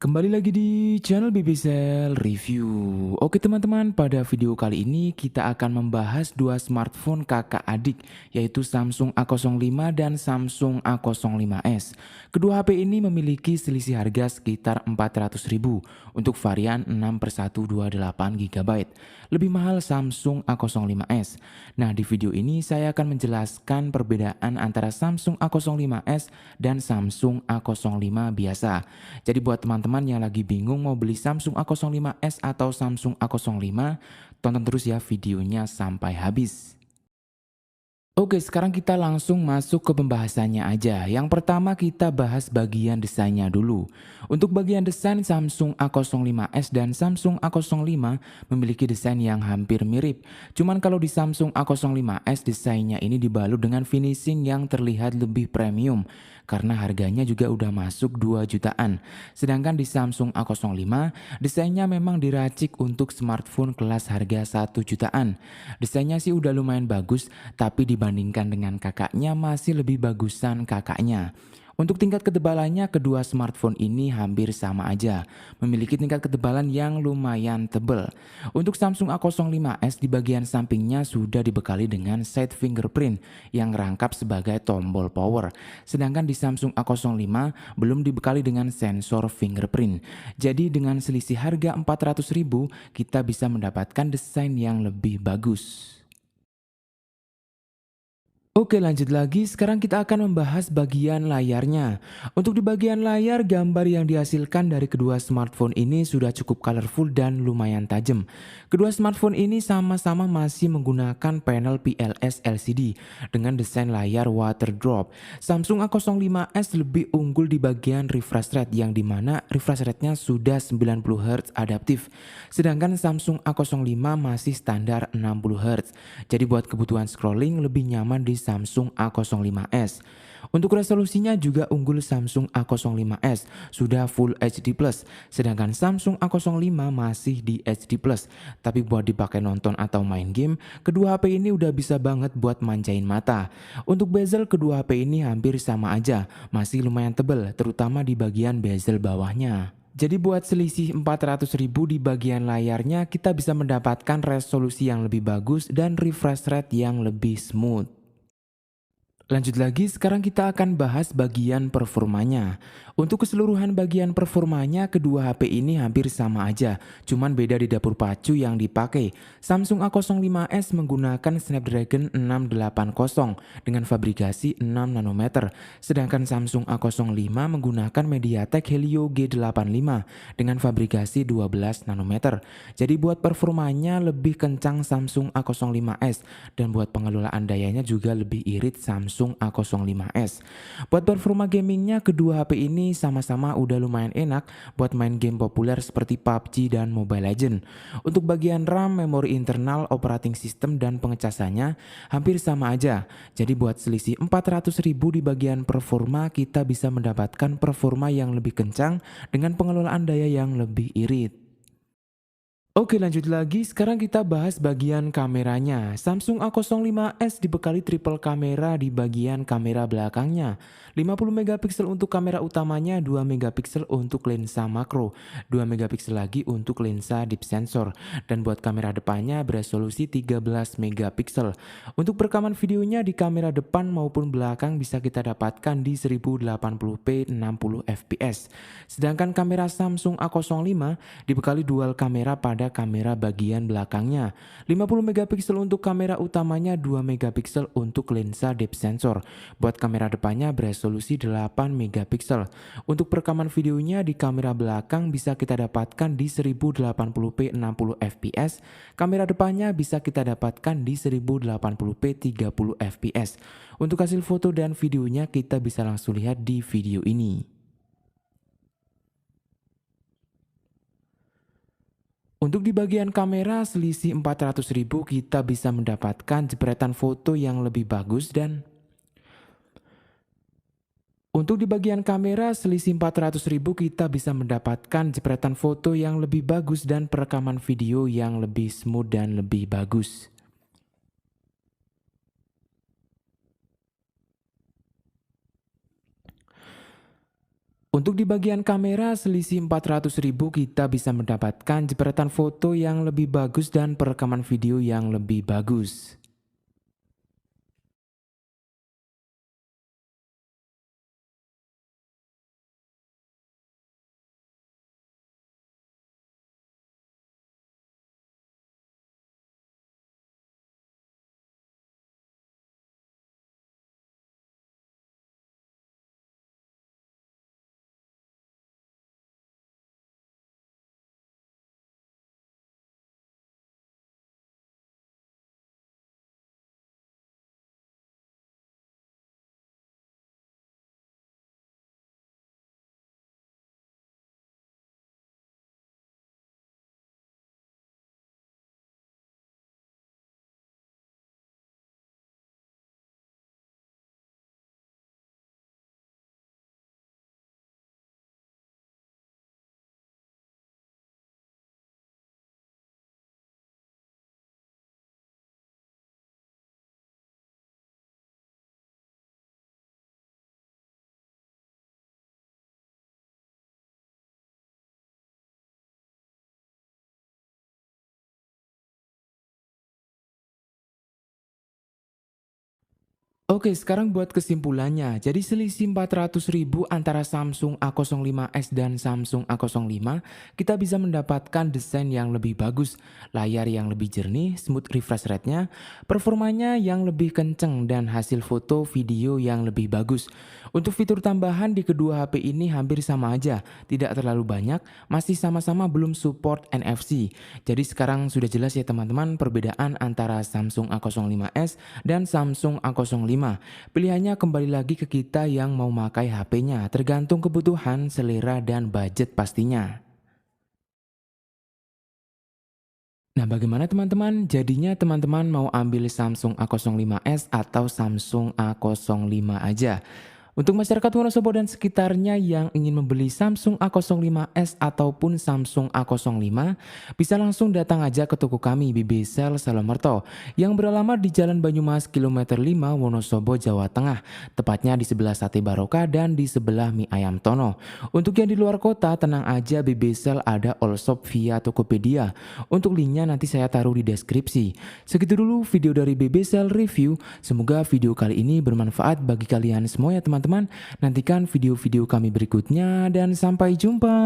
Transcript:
Kembali lagi di channel BBSell Review. Oke teman-teman, pada video kali ini kita akan membahas dua smartphone kakak adik, yaitu Samsung A05 dan Samsung A05s. Kedua HP ini memiliki selisih harga sekitar 400.000 untuk varian 6/128 GB. Lebih mahal Samsung A05s. Nah, di video ini saya akan menjelaskan perbedaan antara Samsung A05s dan Samsung A05 biasa. Jadi buat teman-teman yang lagi bingung mau beli Samsung A05s atau Samsung A05, tonton terus ya videonya sampai habis. Oke, sekarang kita langsung masuk ke pembahasannya aja. Yang pertama kita bahas bagian desainnya dulu. Untuk bagian desain, Samsung A05s dan Samsung A05 memiliki desain yang hampir mirip. Cuman kalau di Samsung A05s desainnya ini dibalut dengan finishing yang terlihat lebih premium karena harganya juga udah masuk 2 jutaan. Sedangkan di Samsung A05 desainnya memang diracik untuk smartphone kelas harga 1 jutaan. Desainnya sih udah lumayan bagus, tapi dibandingkan dengan kakaknya masih lebih bagusan kakaknya. Untuk tingkat ketebalannya kedua smartphone ini hampir sama aja, memiliki tingkat ketebalan yang lumayan tebal. Untuk Samsung A05s di bagian sampingnya sudah dibekali dengan side fingerprint yang rangkap sebagai tombol power. Sedangkan di Samsung A05 belum dibekali dengan sensor fingerprint. Jadi dengan selisih harga 400.000 kita bisa mendapatkan desain yang lebih bagus. Oke, lanjut lagi. Sekarang kita akan membahas bagian layarnya. Untuk di bagian layar, gambar yang dihasilkan dari kedua smartphone ini sudah cukup colorful dan lumayan tajam. Kedua smartphone ini sama-sama masih menggunakan panel PLS LCD dengan desain layar water drop. Samsung A05s lebih unggul di bagian refresh rate yang dimana refresh rate-nya sudah 90 Hz adaptif. Sedangkan Samsung A05 masih standar 60 Hz. Jadi buat kebutuhan scrolling lebih nyaman di Samsung A05s. Untuk resolusinya juga unggul Samsung A05s, sudah Full HD+, sedangkan Samsung A05 masih di HD+. Tapi buat dipakai nonton atau main game, kedua HP ini udah bisa banget buat manjain mata. Untuk bezel kedua HP ini hampir sama aja, masih lumayan tebal, terutama di bagian bezel bawahnya. Jadi buat selisih 400.000 di bagian layarnya kita bisa mendapatkan resolusi yang lebih bagus dan refresh rate yang lebih smooth. Lanjut lagi, sekarang kita akan bahas bagian performanya. Untuk keseluruhan bagian performanya, kedua HP ini hampir sama aja, cuman beda di dapur pacu yang dipakai. Samsung A05s menggunakan Snapdragon 680 dengan fabrikasi 6 nanometer, sedangkan Samsung A05 menggunakan MediaTek Helio G85 dengan fabrikasi 12 nanometer. Jadi buat performanya lebih kencang Samsung A05s dan buat pengelolaan dayanya juga lebih irit Samsung A05s. Buat performa gamingnya kedua HP ini sama-sama udah lumayan enak buat main game populer seperti PUBG dan Mobile Legends. Untuk bagian RAM, memori internal, operating system dan pengecasannya hampir sama aja. Jadi buat selisih 400.000 di bagian performa kita bisa mendapatkan performa yang lebih kencang dengan pengelolaan daya yang lebih irit. Oke, lanjut lagi, sekarang kita bahas bagian kameranya. Samsung A05s dibekali triple kamera di bagian kamera belakangnya. 50 megapiksel untuk kamera utamanya, 2 megapiksel untuk lensa makro, 2 megapiksel lagi untuk lensa deep sensor. Dan buat kamera depannya beresolusi 13 megapiksel. Untuk perekaman videonya di kamera depan maupun belakang bisa kita dapatkan di 1080p 60 fps. Sedangkan kamera Samsung A05 dibekali dual kamera pada kamera bagian belakangnya, 50 megapiksel untuk kamera utamanya, 2 megapiksel untuk lensa depth sensor. Buat kamera depannya beresolusi 8 megapiksel. Untuk perekaman videonya di kamera belakang bisa kita dapatkan di 1080p 60 fps, kamera depannya bisa kita dapatkan di 1080p 30 fps. Untuk hasil foto dan videonya kita bisa langsung lihat di video ini. Untuk di bagian kamera selisih 400.000 kita bisa mendapatkan jepretan foto yang lebih bagus dan untuk di bagian kamera selisih 400.000 kita bisa mendapatkan jepretan foto yang lebih bagus dan perekaman video yang lebih smooth dan lebih bagus. Untuk di bagian kamera selisih 400.000 kita bisa mendapatkan jepretan foto yang lebih bagus dan perekaman video yang lebih bagus. Oke, sekarang buat kesimpulannya. Jadi selisih 400.000 antara Samsung A05s dan Samsung A05, kita bisa mendapatkan desain yang lebih bagus, layar yang lebih jernih, smooth refresh rate-nya, performanya yang lebih kenceng, dan hasil foto video yang lebih bagus. Untuk fitur tambahan di kedua HP ini hampir sama aja, tidak terlalu banyak, masih sama-sama belum support NFC. Jadi sekarang sudah jelas ya teman-teman perbedaan antara Samsung A05s dan Samsung A05. Pilihannya kembali lagi ke kita yang mau pakai HP-nya, tergantung kebutuhan, selera, dan budget pastinya. Nah, bagaimana teman-teman? Jadinya teman-teman mau ambil Samsung A05s atau Samsung A05 aja? Untuk masyarakat Wonosobo dan sekitarnya yang ingin membeli Samsung A05s ataupun Samsung A05, bisa langsung datang aja ke toko kami BBCell Salomerto yang beralamat di Jalan Banyumas kilometer 5 Wonosobo, Jawa Tengah, tepatnya di sebelah Sate Barokah dan di sebelah Mie Ayam Tono. Untuk yang di luar kota, tenang aja BBCell ada all shop via Tokopedia. Untuk linknya nanti saya taruh di deskripsi. Segitu dulu video dari BBCell Review. Semoga video kali ini bermanfaat bagi kalian semua ya teman-teman. Nantikan video-video kami berikutnya dan sampai jumpa.